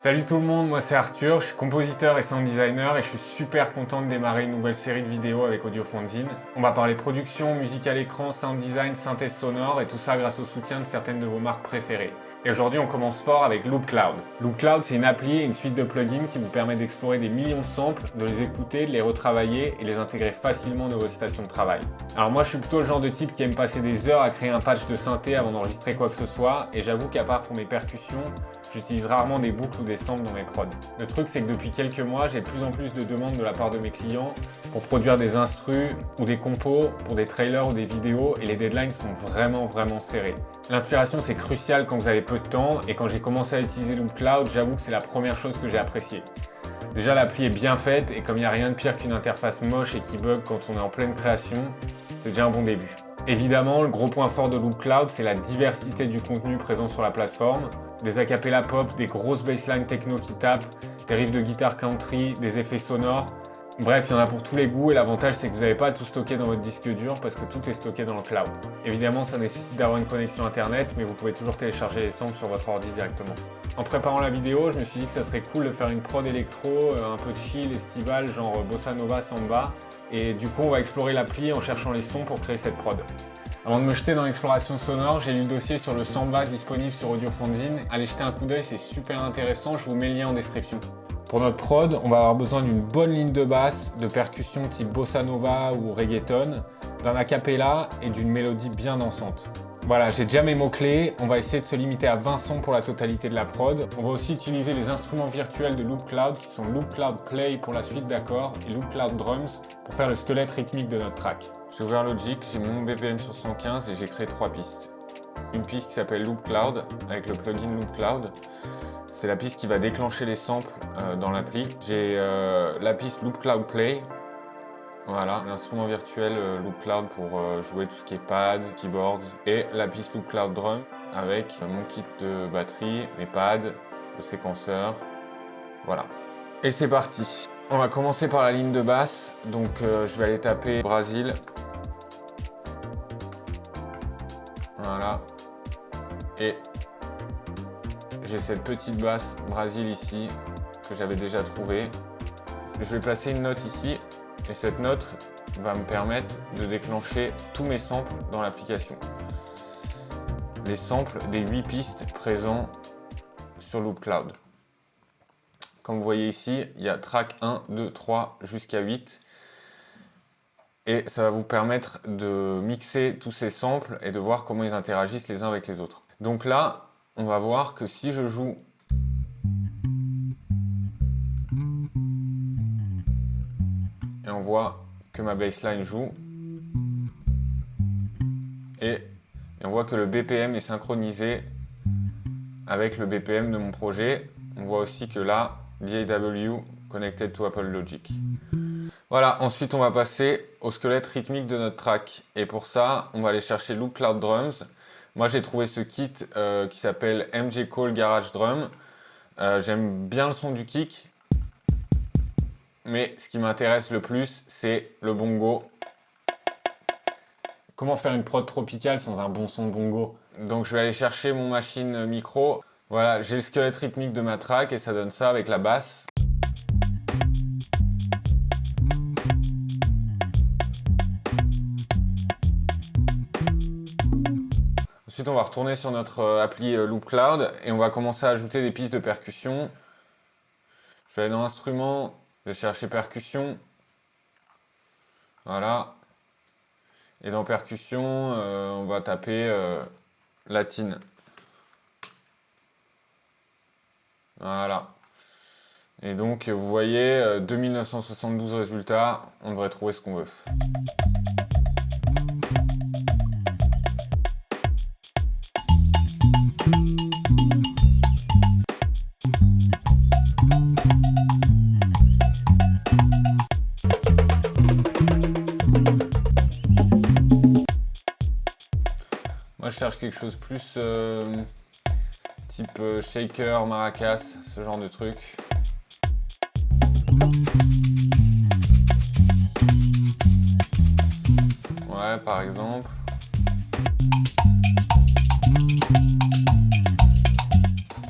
Salut tout le monde, moi c'est Arthur, je suis compositeur et sound designer et je suis super content de démarrer une nouvelle série de vidéos avec Audiofondzine. On va parler production, musique à l'écran, sound design, synthèse sonore et tout ça grâce au soutien de certaines de vos marques préférées. Et aujourd'hui on commence fort avec Loopcloud. Loopcloud c'est une appli et une suite de plugins qui vous permet d'explorer des millions de samples, de les écouter, de les retravailler et les intégrer facilement dans vos stations de travail. Alors moi je suis plutôt le genre de type qui aime passer des heures à créer un patch de synthé avant d'enregistrer quoi que ce soit et j'avoue qu'à part pour mes percussions, j'utilise rarement des boucles ou des samples dans mes prods. Le truc c'est que depuis quelques mois, j'ai de plus en plus de demandes de la part de mes clients pour produire des instrus ou des compos pour des trailers ou des vidéos et les deadlines sont vraiment serrés. L'inspiration c'est crucial quand vous avez peu de temps et quand j'ai commencé à utiliser Loopcloud, j'avoue que c'est la première chose que j'ai appréciée. Déjà l'appli est bien faite et comme il n'y a rien de pire qu'une interface moche et qui bug quand on est en pleine création, c'est déjà un bon début. Évidemment, le gros point fort de Loopcloud, c'est la diversité du contenu présent sur la plateforme. Des acapella pop, des grosses basslines techno qui tapent, des riffs de guitare country, des effets sonores. Bref, il y en a pour tous les goûts et l'avantage c'est que vous n'avez pas à tout stocker dans votre disque dur parce que tout est stocké dans le cloud. Évidemment, ça nécessite d'avoir une connexion internet, mais vous pouvez toujours télécharger les samples sur votre ordi directement. En préparant la vidéo, je me suis dit que ça serait cool de faire une prod électro, un peu chill, estival, genre bossa nova, samba. Et du coup, on va explorer l'appli en cherchant les sons pour créer cette prod. Avant de me jeter dans l'exploration sonore, j'ai lu le dossier sur le samba disponible sur Audiofondzine. Allez jeter un coup d'œil, c'est super intéressant, je vous mets le lien en description. Pour notre prod, on va avoir besoin d'une bonne ligne de basse, de percussions type bossa nova ou reggaeton, d'un acapella et d'une mélodie bien dansante. Voilà, j'ai déjà mes mots-clés, on va essayer de se limiter à 20 sons pour la totalité de la prod. On va aussi utiliser les instruments virtuels de Loopcloud qui sont Loopcloud Play pour la suite d'accords et Loopcloud Drums pour faire le squelette rythmique de notre track. J'ai ouvert Logic, j'ai mis mon BPM sur 115 et j'ai créé 3 pistes. Une piste qui s'appelle Loopcloud avec le plugin Loopcloud. C'est la piste qui va déclencher les samples dans l'appli. J'ai la piste Loopcloud Play. Voilà, l'instrument virtuel Loopcloud pour jouer tout ce qui est pad, keyboards. Et la piste Loopcloud Drum avec mon kit de batterie, mes pads, le séquenceur. Voilà. Et c'est parti. On va commencer par la ligne de basse. Donc je vais aller taper Brazil. Voilà. Et j'ai cette petite basse Brazil ici que j'avais déjà trouvée. Je vais placer une note ici et cette note va me permettre de déclencher tous mes samples dans l'application. Les samples des 8 pistes présents sur Loopcloud. Comme vous voyez ici, il y a track 1, 2, 3 jusqu'à 8. Et ça va vous permettre de mixer tous ces samples et de voir comment ils interagissent les uns avec les autres. Donc là, on va voir que si je joue et on voit que ma bassline joue et on voit que le BPM est synchronisé avec le BPM de mon projet. On voit aussi que là, DAW connected to Apple Logic. Voilà, ensuite on va passer au squelette rythmique de notre track. Et pour ça, on va aller chercher Loopcloud Drums. Moi j'ai trouvé ce kit qui s'appelle MJ Cole Garage Drum. J'aime bien le son du kick. Mais ce qui m'intéresse le plus, c'est le bongo. Comment faire une prod tropicale sans un bon son de bongo? Donc je vais aller chercher mon machine micro. Voilà, j'ai le squelette rythmique de ma track et ça donne ça avec la basse. Ensuite, on va retourner sur notre appli Loopcloud et on va commencer à ajouter des pistes de percussion. Je vais aller dans Instruments, je vais chercher Percussion. Voilà. Et dans Percussion, on va taper Latine. Voilà. Et donc, vous voyez, 2972 résultats, on devrait trouver ce qu'on veut. Moi, je cherche quelque chose plus type shaker, maracas, ce genre de truc. Ouais, par exemple.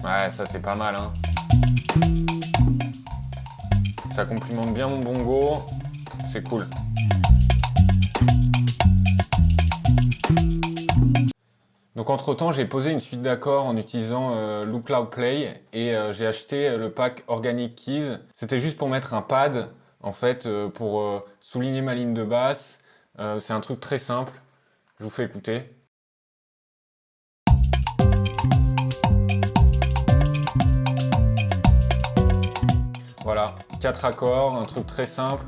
Ouais, ça c'est pas mal, hein. Ça complimente bien mon bongo, c'est cool. Donc entre-temps, j'ai posé une suite d'accords en utilisant Loop Cloud Play et j'ai acheté le pack Organic Keys. C'était juste pour mettre un pad, en fait, pour souligner ma ligne de basse. C'est un truc très simple. Je vous fais écouter. Voilà, 4 accords, un truc très simple.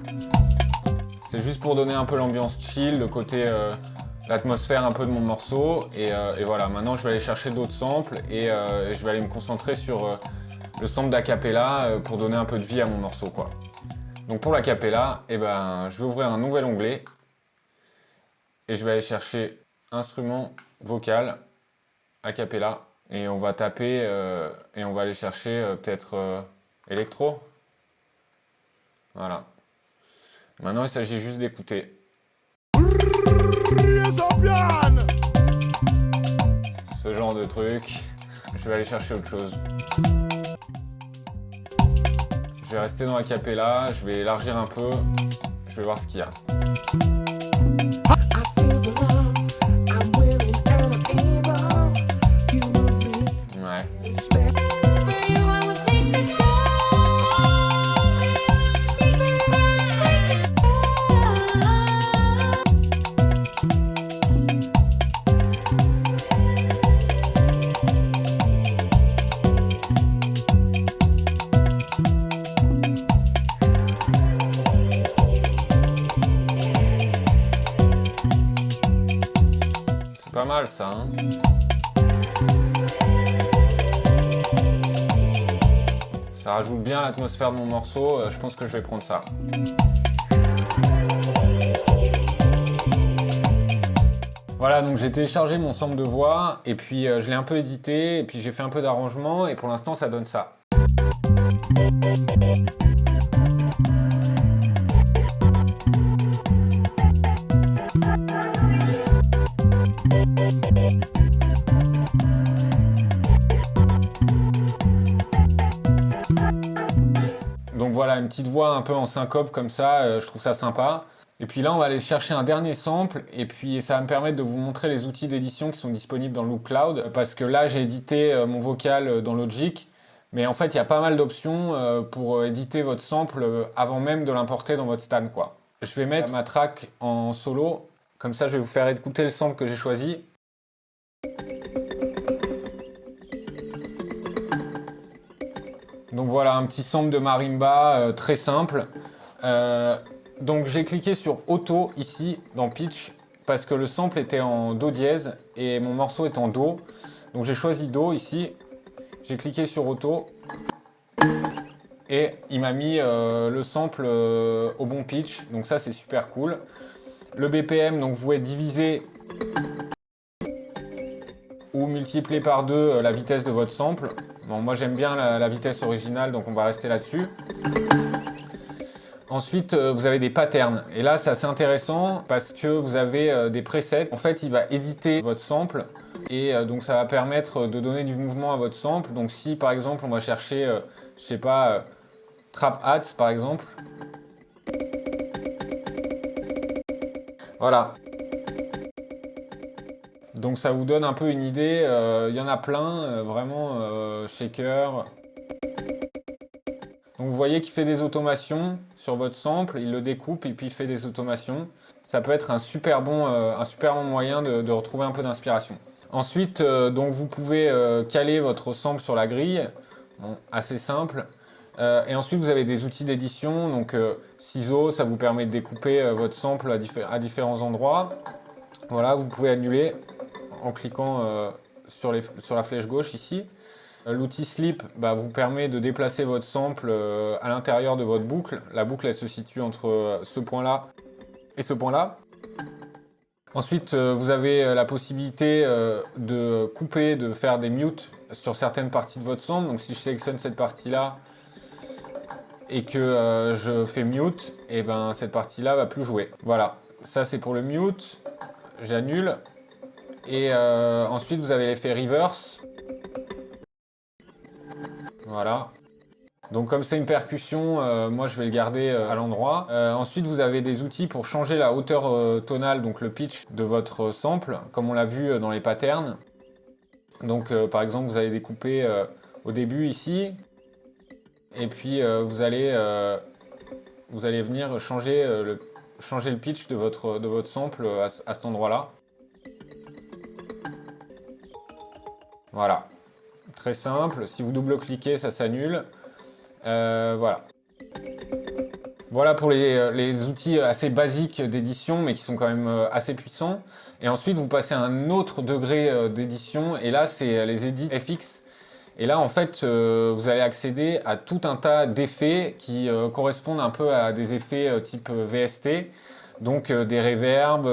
C'est juste pour donner un peu l'ambiance chill, le côté, l'atmosphère un peu de mon morceau. Et voilà, maintenant je vais aller chercher d'autres samples et je vais aller me concentrer sur le sample d'acapella pour donner un peu de vie à mon morceau, quoi. Donc pour l'acapella, je vais ouvrir un nouvel onglet et je vais aller chercher instrument vocal, acapella, et on va taper et on va aller chercher peut-être électro. Voilà. Maintenant, il s'agit juste d'écouter. Ce genre de truc. Je vais aller chercher autre chose. Je vais rester dans l'acapella, je vais élargir un peu. Je vais voir ce qu'il y a. Ouais. Pas mal ça, hein. Ça rajoute bien l'atmosphère de mon morceau, je pense que je vais prendre ça. Voilà, donc j'ai téléchargé mon sample de voix et puis je l'ai un peu édité et puis j'ai fait un peu d'arrangement et pour l'instant ça donne ça. Donc voilà, une petite voix un peu en syncope comme ça, je trouve ça sympa. Et puis là, on va aller chercher un dernier sample et puis ça va me permettre de vous montrer les outils d'édition qui sont disponibles dans Loop Cloud parce que là, j'ai édité mon vocal dans Logic, mais en fait, il y a pas mal d'options pour éditer votre sample avant même de l'importer dans votre stan, quoi. Je vais mettre ma track en solo, comme ça, je vais vous faire écouter le sample que j'ai choisi. Donc voilà, un petit sample de marimba très simple. Donc j'ai cliqué sur Auto ici dans Pitch parce que le sample était en Do dièse et mon morceau est en Do. Donc j'ai choisi Do ici. J'ai cliqué sur Auto et il m'a mis le sample au bon pitch. Donc ça c'est super cool. Le BPM, donc vous pouvez diviser ou multiplier par 2 la vitesse de votre sample. Bon, moi j'aime bien la vitesse originale, donc on va rester là-dessus. Ensuite, vous avez des patterns. Et là, c'est assez intéressant parce que vous avez des presets. En fait, il va éditer votre sample et donc ça va permettre de donner du mouvement à votre sample. Donc si par exemple, on va chercher, je sais pas, Trap Hats par exemple. Voilà. Donc ça vous donne un peu une idée, il y en a plein, vraiment, shaker. Donc vous voyez qu'il fait des automations sur votre sample, il le découpe et puis il fait des automations. Ça peut être un super bon moyen de retrouver un peu d'inspiration. Ensuite, donc vous pouvez caler votre sample sur la grille, bon, assez simple. Et ensuite vous avez des outils d'édition, donc ciseaux, ça vous permet de découper votre sample à différents endroits. Voilà, vous pouvez annuler en cliquant sur la flèche gauche ici. L'outil Slip vous permet de déplacer votre sample à l'intérieur de votre boucle. La boucle elle se situe entre ce point-là et ce point-là. Ensuite, vous avez la possibilité de couper, de faire des mutes sur certaines parties de votre sample. Donc si je sélectionne cette partie-là et que je fais mute, et cette partie-là va plus jouer. Voilà, ça c'est pour le mute. J'annule. Et ensuite, vous avez l'effet reverse. Voilà. Donc comme c'est une percussion, moi je vais le garder à l'endroit. Ensuite vous avez des outils pour changer la hauteur tonale, donc le pitch de votre sample, comme on l'a vu dans les patterns. Donc par exemple vous allez découper au début ici, et puis vous allez venir changer le pitch de votre sample à cet endroit-là. Voilà, très simple. Si vous double-cliquez, ça s'annule. Voilà. Voilà pour les outils assez basiques d'édition, mais qui sont quand même assez puissants. Et ensuite, vous passez à un autre degré d'édition, et là, c'est les edits FX. Et là, en fait, vous allez accéder à tout un tas d'effets qui correspondent un peu à des effets type VST, donc des reverbs,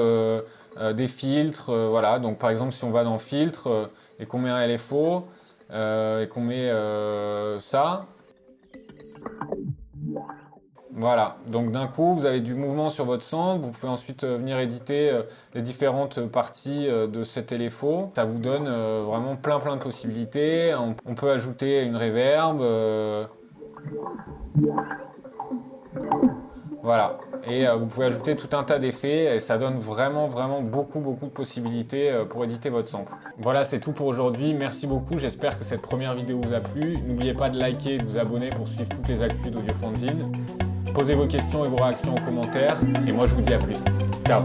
des filtres, voilà. Donc, par exemple, si on va dans filtre et qu'on met un LFO et qu'on met ça. Voilà, donc d'un coup, vous avez du mouvement sur votre sample, vous pouvez ensuite venir éditer les différentes parties de cet LFO. Ça vous donne vraiment plein de possibilités. On peut ajouter une reverb. Voilà, et vous pouvez ajouter tout un tas d'effets et ça donne vraiment beaucoup de possibilités pour éditer votre sample. Voilà, c'est tout pour aujourd'hui. Merci beaucoup, j'espère que cette première vidéo vous a plu. N'oubliez pas de liker et de vous abonner pour suivre toutes les actus d'AudioFanzine. Posez vos questions et vos réactions en commentaire. Et moi, je vous dis à plus. Ciao.